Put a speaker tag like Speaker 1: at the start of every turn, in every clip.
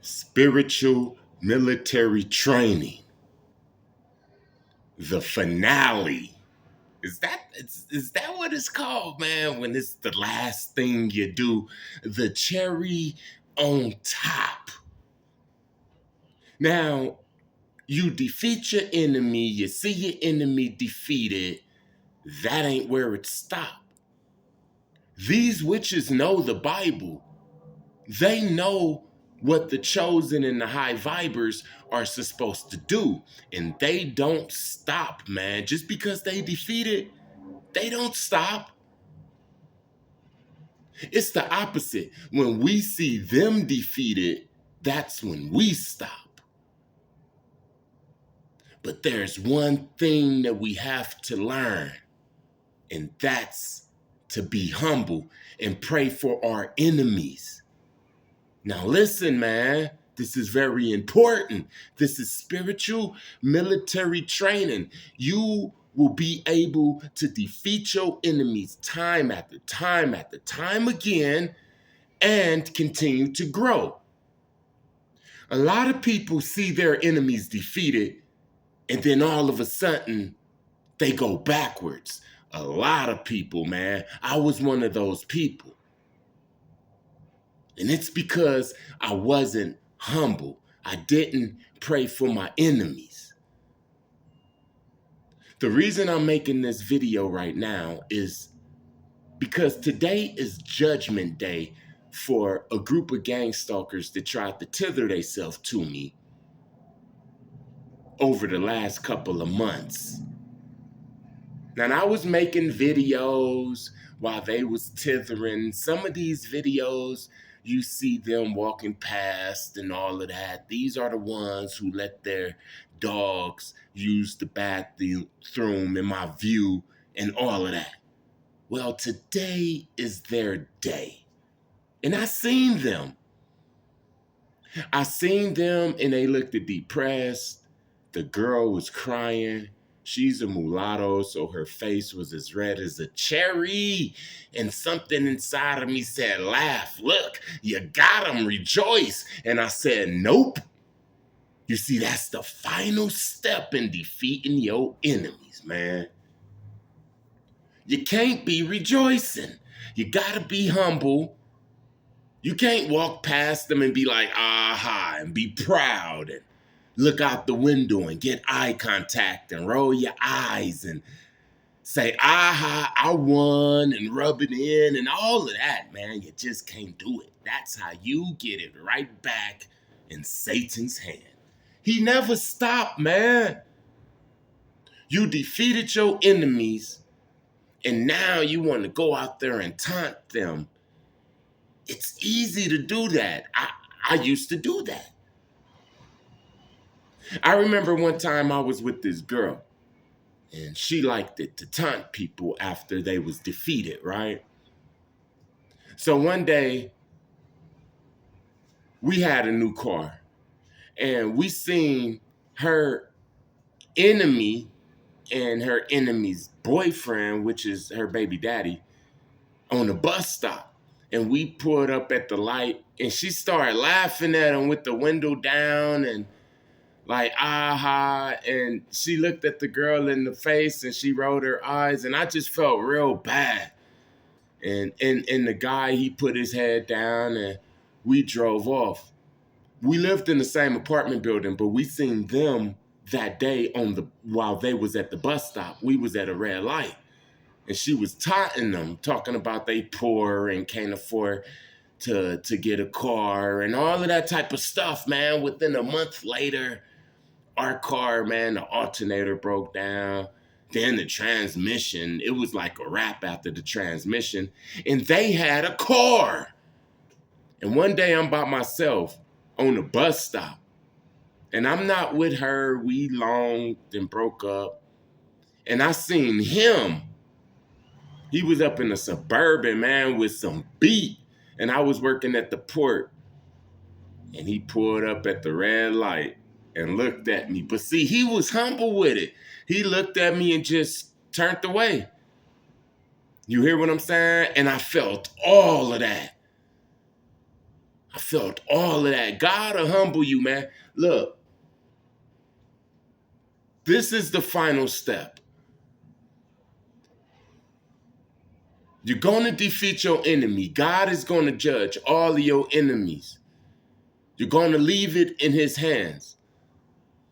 Speaker 1: spiritual military training. The finale. Is that what it's called, man? When it's the last thing you do, the cherry on top. Now, you defeat your enemy, you see your enemy defeated. That ain't where it stopped. These witches know the Bible. They know what the chosen and the high vibers are supposed to do. And they don't stop, man. Just because they defeated, they don't stop. It's the opposite. When we see them defeated, that's when we stop. But there's one thing that we have to learn, and that's to be humble and pray for our enemies. Now listen, man, this is very important. This is spiritual military training. You will be able to defeat your enemies time after time after time again and continue to grow. A lot of people see their enemies defeated and then all of a sudden they go backwards. A lot of people, man. I was one of those people. And it's because I wasn't humble. I didn't pray for my enemies. The reason I'm making this video right now is because today is Judgment Day for a group of gang stalkers that tried to tether themselves to me over the last couple of months. Now, I was making videos while they was tethering. Some of these videos, you see them walking past and all of that. These are the ones who let their dogs use the bathroom in my view and all of that. Well, today is their day. And I seen them. I seen them and they looked depressed. The girl was crying. She's a mulatto, so her face was as red as a cherry. And something inside of me said, laugh, look, you got him, rejoice. And I said, nope. You see, that's the final step in defeating your enemies, man. You can't be rejoicing. You gotta be humble. You can't walk past them and be like, aha, and be proud and look out the window and get eye contact and roll your eyes and say, aha, I won, and rub it in and all of that, man. You just can't do it. That's how you get it right back in Satan's hand. He never stopped, man. You defeated your enemies, and now you want to go out there and taunt them. It's easy to do that. I used to do that. I remember one time I was with this girl, and she liked it to taunt people after they was defeated, right? So one day, we had a new car, and we seen her enemy and her enemy's boyfriend, which is her baby daddy, on the bus stop. And we pulled up at the light, and she started laughing at him with the window down and like, aha. And she looked at the girl in the face and she rolled her eyes, and I just felt real bad. And the guy, he put his head down and we drove off. We lived in the same apartment building, but we seen them that day while they was at the bus stop. We was at a red light. And she was taunting them, talking about they poor and can't afford to get a car and all of that type of stuff, man. Within a month later, our car, man, the alternator broke down. Then the transmission, it was like a wrap after the transmission. And they had a car. And one day I'm by myself on the bus stop. And I'm not with her. We longed and broke up. And I seen him. He was up in a Suburban, man, with some beat. And I was working at the port. And he pulled up at the red light and looked at me. But see, he was humble with it. He looked at me and just turned away. You hear what I'm saying? And I felt all of that. I felt all of that. God will humble you, man. Look, this is the final step. You're going to defeat your enemy. God is going to judge all of your enemies. You're going to leave it in his hands.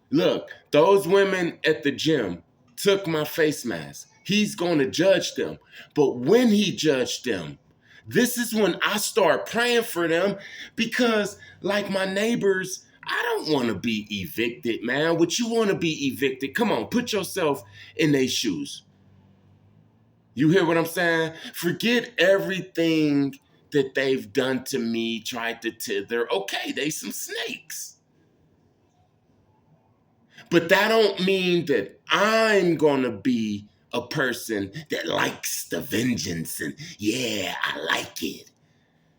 Speaker 1: Look, those women at the gym took my face mask. He's going to judge them. But when he judged them, this is when I start praying for them because, like my neighbors, I don't want to be evicted, man. Would you want to be evicted? Come on, put yourself in their shoes. You hear what I'm saying? Forget everything that they've done to me, tried to tether. Okay, they some snakes. But that don't mean that I'm going to be a person that likes the vengeance and, yeah, I like it.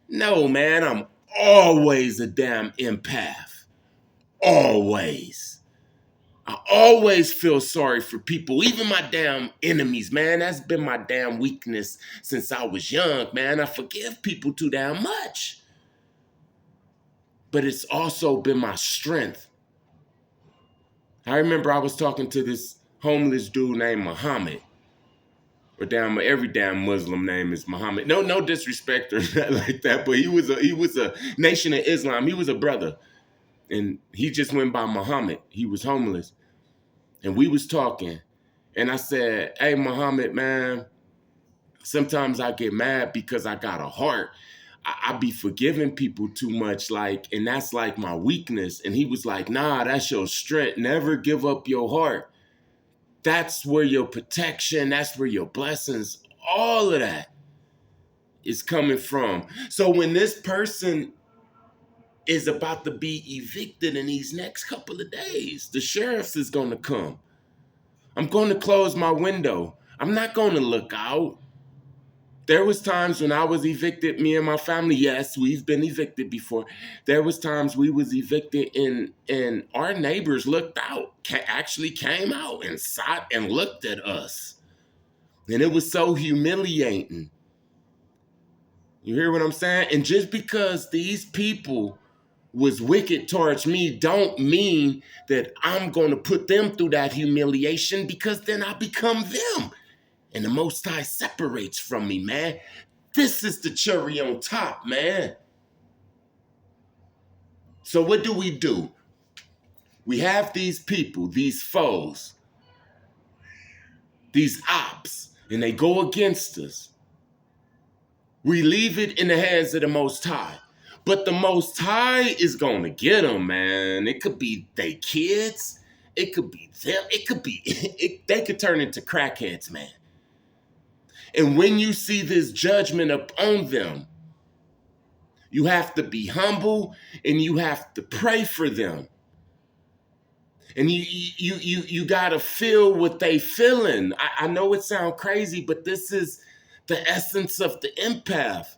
Speaker 1: No, man, I'm always a damn empath. Always. I always feel sorry for people, even my damn enemies, man. That's been my damn weakness since I was young, man. I forgive people too damn much. But it's also been my strength. I remember I was talking to this homeless dude named Muhammad. Or damn, every damn Muslim name is Muhammad. No disrespect or nothing like that. But he was a Nation of Islam. He was a brother, and he just went by Muhammad. He was homeless, and we was talking, and I said, "Hey, Muhammad, man, sometimes I get mad because I got a heart. I be forgiving people too much, like, and that's like my weakness." And he was like, "Nah, that's your strength. Never give up your heart. That's where your protection, that's where your blessings, all of that is coming from." So when this person is about to be evicted in these next couple of days, the sheriff's is going to come. I'm going to close my window. I'm not going to look out. There was times when I was evicted, me and my family, yes, we've been evicted before. There was times we was evicted and our neighbors looked out, actually came out and sat and looked at us. And it was so humiliating. You hear what I'm saying? And just because these people was wicked towards me don't mean that I'm going to put them through that humiliation, because then I become them. And the Most High separates from me, man. This is the cherry on top, man. So what do? We have these people, these foes, these ops, and they go against us. We leave it in the hands of the Most High. But the Most High is going to get them, man. It could be they kids. It could be them. It could be, they could turn into crackheads, man. And when you see this judgment upon them, you have to be humble and you have to pray for them. And you gotta feel what they feeling. I know it sounds crazy, but this is the essence of the empath.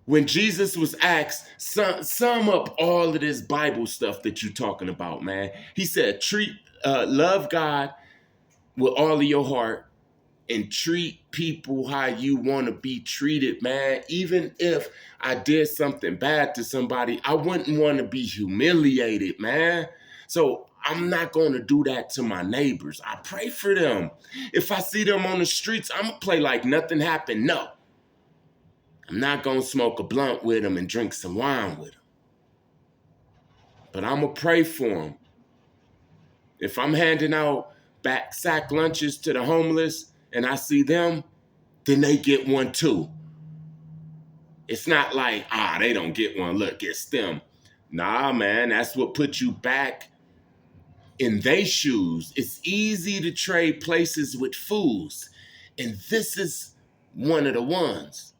Speaker 1: When Jesus was asked, sum up all of this Bible stuff that you're talking about, man. He said, love God with all of your heart, and treat people how you want to be treated, man. Even if I did something bad to somebody, I wouldn't want to be humiliated, man. So I'm not going to do that to my neighbors. I pray for them. If I see them on the streets, I'm going to play like nothing happened. No, I'm not going to smoke a blunt with them and drink some wine with them. But I'm going to pray for them. If I'm handing out sack lunches to the homeless and I see them, then they get one too. It's not like, they don't get one. Look, it's them. Nah, man, that's what put you back in their shoes. It's easy to trade places with fools. And this is one of the ones.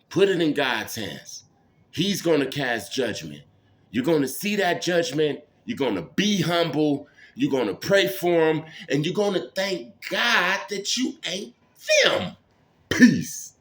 Speaker 1: Put it in God's hands. He's going to cast judgment. You're going to see that judgment. You're going to be humble. You're going to pray for them. And you're going to thank God that you ain't them. Peace.